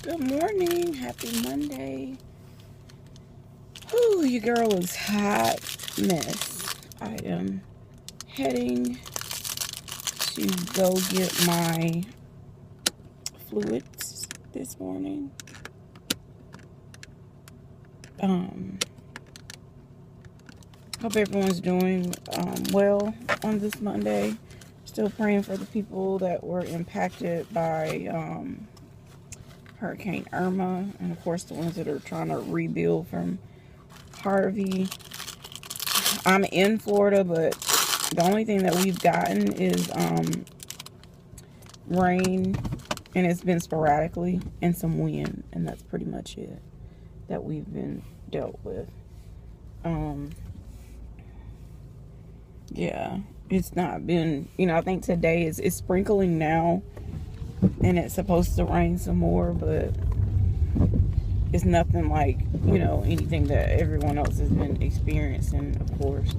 Good morning. Happy Monday. Whew, your girl is hot mess. I am heading to go get my fluids this morning. Hope everyone's doing well on this Monday. Still praying for the people that were impacted by Hurricane Irma, and of course the ones that are trying to rebuild from Harvey. I'm in Florida, but the only thing that we've gotten is rain, and it's been sporadically, and some wind, and that's pretty much it that we've been dealt with. Yeah, it's not been, I think today it's sprinkling now, and it's supposed to rain some more, but it's nothing like, anything that everyone else has been experiencing, of course.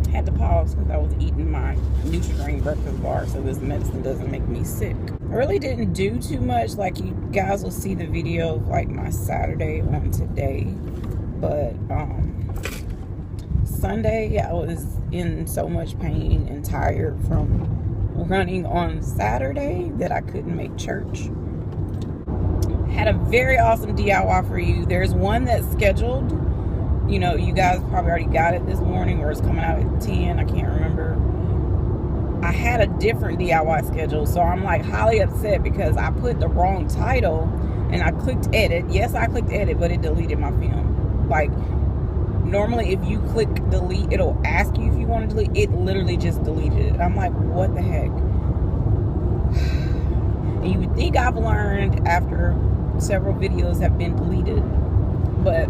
Had to pause because I was eating my Nutri-Grain breakfast bar so this medicine doesn't make me sick. I really didn't do too much. Like, you guys will see the video of like my Saturday on today, but Sunday I was in so much pain and tired from running on Saturday that I couldn't make church. Had a very awesome DIY for you. There's one that's scheduled. You guys probably already got it this morning, or it's coming out at 10. I can't remember. I had a different DIY schedule, so I'm like highly upset because I put the wrong title and I clicked edit. Yes, I clicked edit, but it deleted my film. Like, normally if you click delete, it'll ask you if you want to delete. It literally just deleted it. I'm like, what the heck? And you would think I've learned after several videos have been deleted, but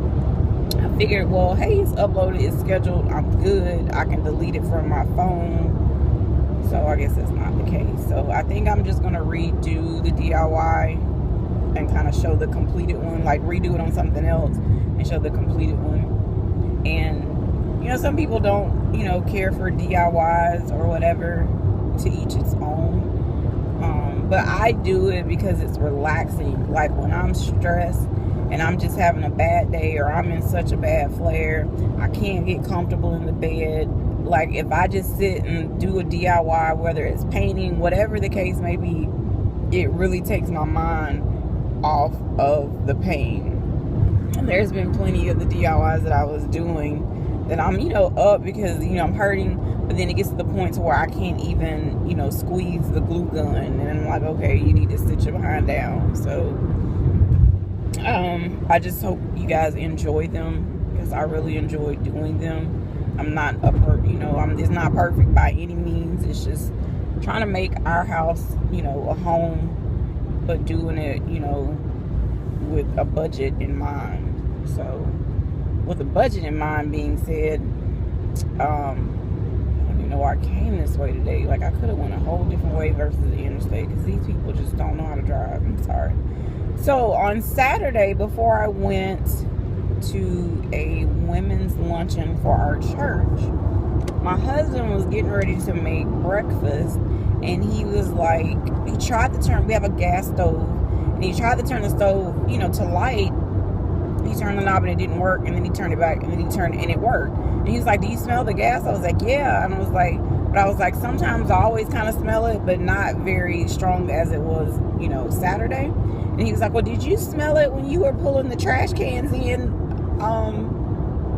I figured, well, hey, it's uploaded, it's scheduled, I'm good, I can delete it from my phone. So I guess that's not the case. So I think I'm just gonna redo the DIY and kind of show the completed one, like redo it on something else and show the completed one. And some people don't care for DIYs or whatever, to each its own. But I do it because it's relaxing. Like when I'm stressed and I'm just having a bad day, or I'm in such a bad flare, I can't get comfortable in the bed. Like if I just sit and do a DIY, whether it's painting, whatever the case may be, it really takes my mind off of the pain. And there's been plenty of the DIYs that I was doing that I'm, up because, I'm hurting, but then it gets to the point to where I can't even, squeeze the glue gun, and I'm like, okay, you need to sit your behind down. So, I just hope you guys enjoy them, because I really enjoy doing them. I'm not it's not perfect by any means. It's just trying to make our house, a home, but doing it, with a budget in mind. So, with a budget in mind being said, I don't even know why I came this way today. Like, I could have went a whole different way versus the interstate, because these people just don't know how to drive. I'm sorry. So on Saturday, before I went to a women's luncheon for our church, my husband was getting ready to make breakfast, and he was like, we have a gas stove, and he tried to turn the stove, to light. He turned the knob and it didn't work, and then he turned it back, and then he turned it and it worked. And he was like, do you smell the gas? I was like, yeah. And I was like, sometimes I always kind of smell it, but not very strong as it was, Saturday. And he was like, well, did you smell it when you were pulling the trash cans in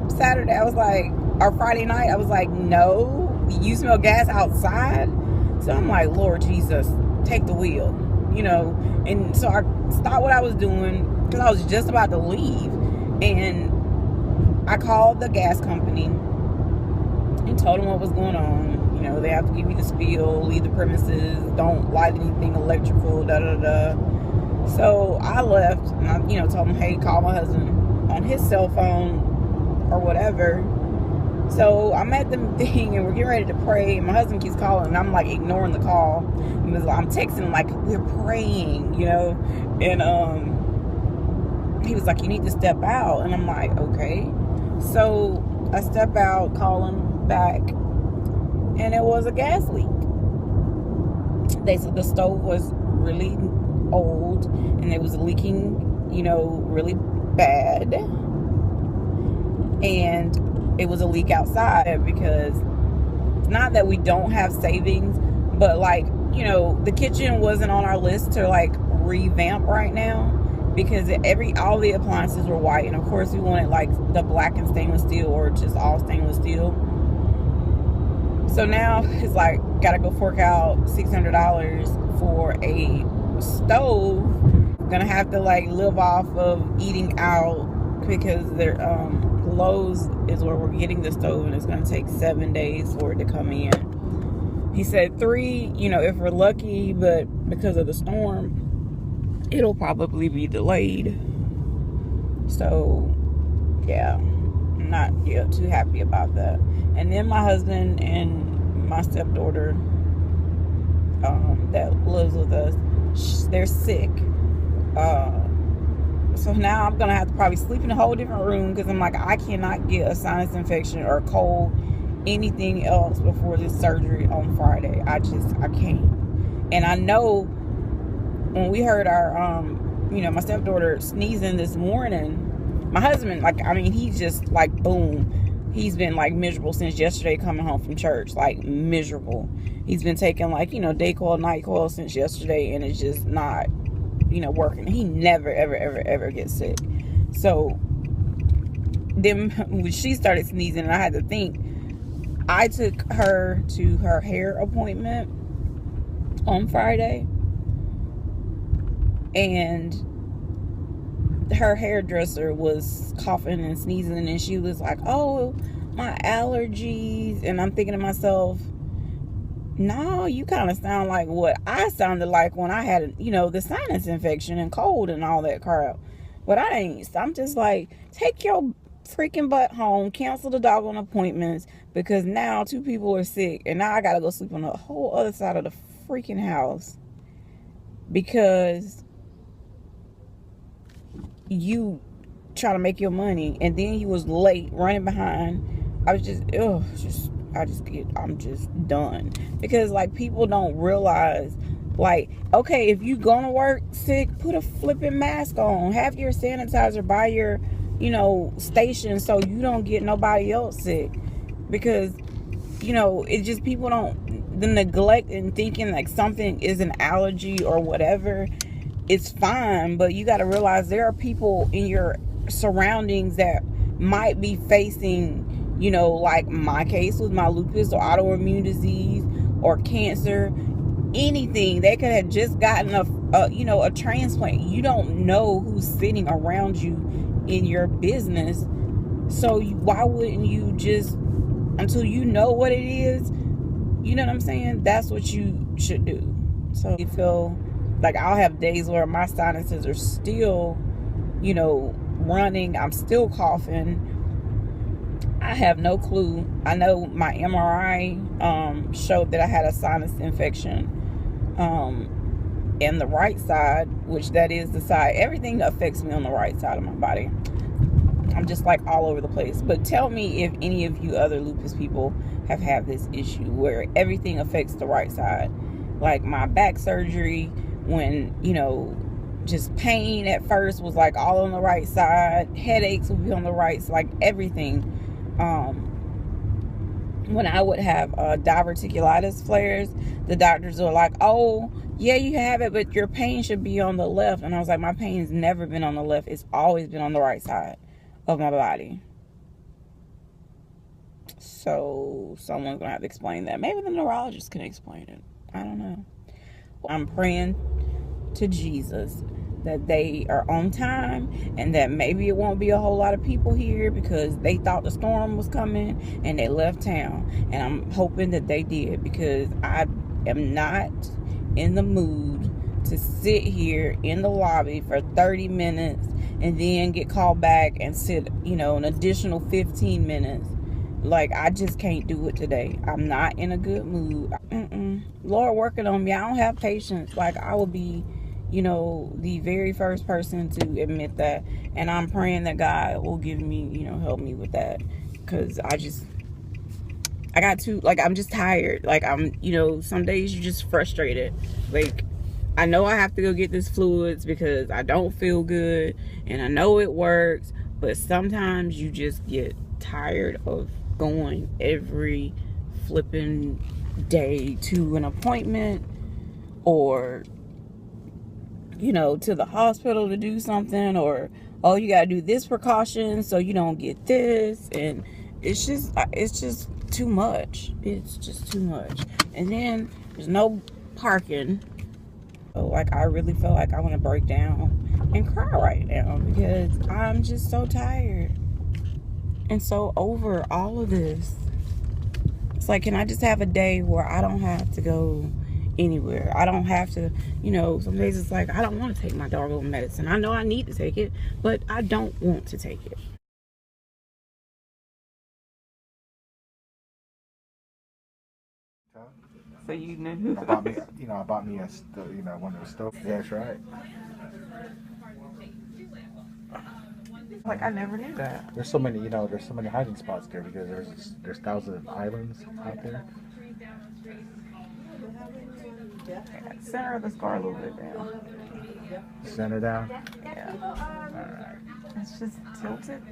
Saturday? I was like, or Friday night? I was like, no. You smell gas outside? So I'm like, Lord Jesus, take the wheel, And so I stopped what I was doing, because I was just about to leave, and I called the gas company and told them what was going on. They have to give you the spiel, leave the premises, don't light anything electrical, So I left, and I, told them, hey, call my husband on his cell phone or whatever. So I'm at the thing, and we're getting ready to pray, and my husband keeps calling, and I'm like ignoring the call. I'm texting him like, we're praying, and he was like, you need to step out. And I'm like, okay. So I step out, call him back, and it was a gas leak. They said the stove was really old, and it was leaking, you know, really bad. And it was a leak outside, because it's not that we don't have savings, but like, you know, the kitchen wasn't on our list to like revamp right now, because all the appliances were white, and of course we wanted like the black and stainless steel, or just all stainless steel. So now it's like, gotta go fork out $600 for a stove. Gonna have to like live off of eating out, because they're Lowe's is where we're getting the stove, and it's gonna take 7 days for it to come in. He said 3, you know, if we're lucky, but because of the storm, it'll probably be delayed. So yeah, I'm not too happy about that. And then my husband and my stepdaughter that lives with us, they're sick. So now I'm gonna have to probably sleep in a whole different room, because I'm like, I cannot get a sinus infection or a cold, anything else before this surgery on Friday. I can't. And I know when we heard our you know, my stepdaughter sneezing this morning, my husband, like, I mean, he's just like, boom, he's been like miserable since yesterday coming home from church, like miserable. He's been taking like, you know, Dayquil, NyQuil since yesterday, and it's just not, you know, working. He never ever gets sick. So then when she started sneezing, and I had to think, I took her to her hair appointment on Friday, and her hairdresser was coughing and sneezing, and she was like, oh, my allergies. And I'm thinking to myself, no, you kind of sound like what I sounded like when I had, you know, the sinus infection and cold and all that crap. But I ain't. I'm just like, take your freaking butt home, cancel the doggone appointments, because now 2 people are sick, and now I gotta go sleep on the whole other side of the freaking house, because you trying to make your money, and then you was late running behind. I'm just done, because like, people don't realize, like, okay, if you gonna work sick, put a flipping mask on, have your sanitizer by your, you know, station, so you don't get nobody else sick. Because, you know, it just, people don't, the neglect and thinking like something is an allergy or whatever, it's fine, but you got to realize there are people in your surroundings that might be facing, you know, like my case with my lupus or autoimmune disease or cancer, anything. They could have just gotten you know, a transplant. You don't know who's sitting around you in your business. So why wouldn't you just, until you know what it is, you know what I'm saying? That's what you should do. So you feel like, I'll have days where my sinuses are still, you know, running. I'm still coughing. I have no clue. I know my MRI showed that I had a sinus infection in the right side, which that is the side. Everything affects me on the right side of my body. I'm just like all over the place. But tell me if any of you other lupus people have had this issue where everything affects the right side. Like my back surgery, when, you know, just pain at first was like all on the right side. Headaches would be on the right side, like everything. When I would have diverticulitis flares, the doctors were like, oh, yeah, you have it, but your pain should be on the left. And I was like, my pain's never been on the left. It's always been on the right side of my body. So someone's gonna have to explain that. Maybe the neurologist can explain it. I don't know. I'm praying to Jesus that they are on time, and that maybe it won't be a whole lot of people here, because they thought the storm was coming and they left town. And I'm hoping that they did, because I am not in the mood to sit here in the lobby for 30 minutes and then get called back and sit, you know, an additional 15 minutes. Like, I just can't do it today. I'm not in a good mood. Lord working on me. I don't have patience. Like, I will be, you know, the very first person to admit that. And I'm praying that God will give me, you know, help me with that. Because I'm just tired. Like, I'm, you know, some days you're just frustrated. Like, I know I have to go get this fluids because I don't feel good, and I know it works, but sometimes you just get tired of going every flipping day to an appointment, or you know, to the hospital to do something, or oh, you gotta do this precaution so you don't get this, and it's just too much. It's just too much. And then there's no parking. So, like, I really feel like I want to break down and cry right now because I'm just so tired and so over all of this. It's like, can I just have a day where I don't have to go anywhere? I don't have to, you know, some days it's like, I don't want to take my doggone medicine. I know I need to take it, but I don't want to take it. So you knew. I bought me a one of those stoves. Yeah, that's right. Like, I never knew that. There's so many, there's so many hiding spots there because there's thousands of islands out there. Center the scar a little bit down. Center down. Yeah. All right. It's just tilted.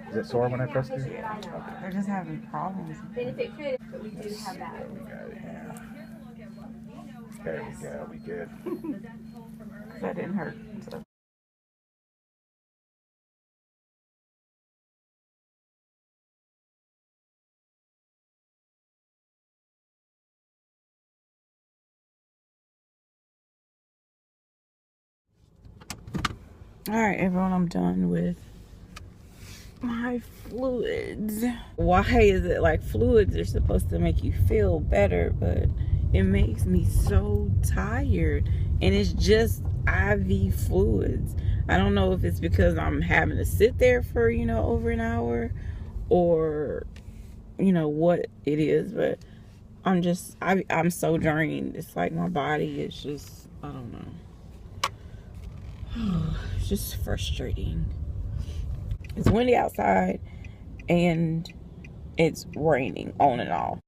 Is it sore when I pressed it? Yeah. They're just having problems. There we go. Yeah. There we go. We good. That didn't hurt. So. All right, everyone, I'm done with my fluids. Why is it like fluids are supposed to make you feel better, but it makes me so tired, and it's just IV fluids. I don't know if it's because I'm having to sit there for, you know, over an hour, or you know what it is, but I'm so drained. It's like my body is just, I don't know. It's just frustrating. It's windy outside and it's raining on and off.